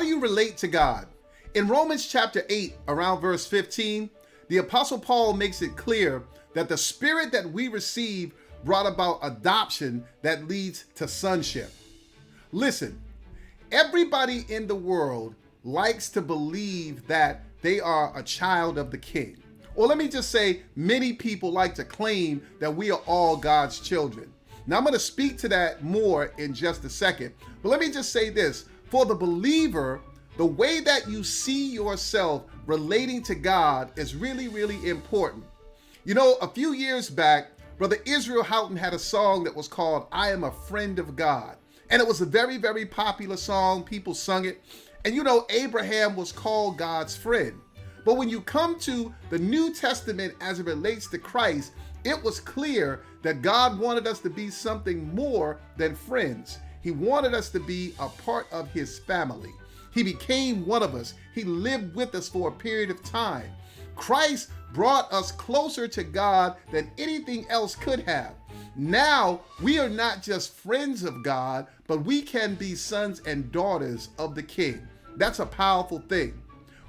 do you relate to God? In Romans chapter 8, around verse 15, the Apostle Paul makes it clear that the Spirit that we receive brought about adoption that leads to sonship. Listen, everybody in the world likes to believe that they are a child of the King. Or let me just say, many people like to claim that we are all God's children. Now, I'm going to speak to that more in just a second. But let me just say this. For the believer, the way that you see yourself relating to God is really, really important. You know, a few years back, Brother Israel Houghton had a song that was called I Am a Friend of God. And it was a very, very popular song. People sung it. And you know, Abraham was called God's friend. But when you come to the New Testament as it relates to Christ, it was clear that God wanted us to be something more than friends. He wanted us to be a part of his family. He became one of us. He lived with us for a period of time. Christ brought us closer to God than anything else could have. Now, we are not just friends of God, but we can be sons and daughters of the King. That's a powerful thing.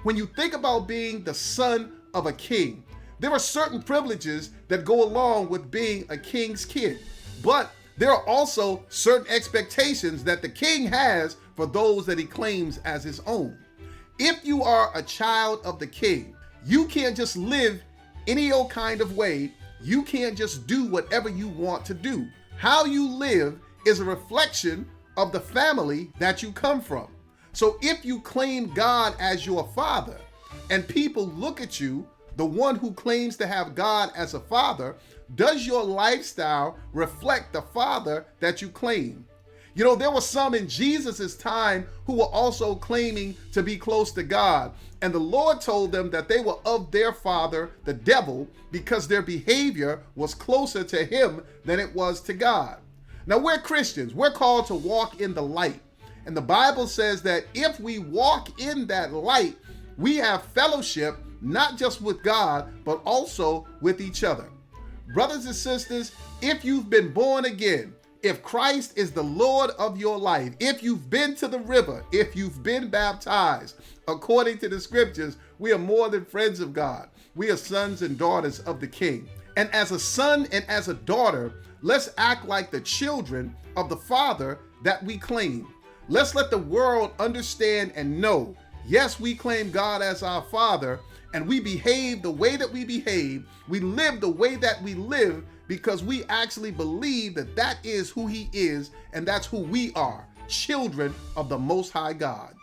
When you think about being the son of a king, there are certain privileges that go along with being a king's kid. But there are also certain expectations that the king has for those that he claims as his own. If you are a child of the king, you can't just live any old kind of way. You can't just do whatever you want to do. How you live is a reflection of the family that you come from. So if you claim God as your father and people look at you, the one who claims to have God as a father, does your lifestyle reflect the father that you claim? You know, there were some in Jesus's time who were also claiming to be close to God. And the Lord told them that they were of their father, the devil, because their behavior was closer to him than it was to God. Now, we're Christians. We're called to walk in the light. And the Bible says that if we walk in that light, we have fellowship, not just with God, but also with each other. Brothers and sisters, if you've been born again, if Christ is the Lord of your life, if you've been to the river, if you've been baptized, according to the scriptures, we are more than friends of God. We are sons and daughters of the King. And as a son and as a daughter, let's act like the children of the Father that we claim. Let's let the world understand and know, yes, we claim God as our Father, and we behave the way that we behave. We live the way that we live because we actually believe that that is who he is, and that's who we are, children of the Most High God.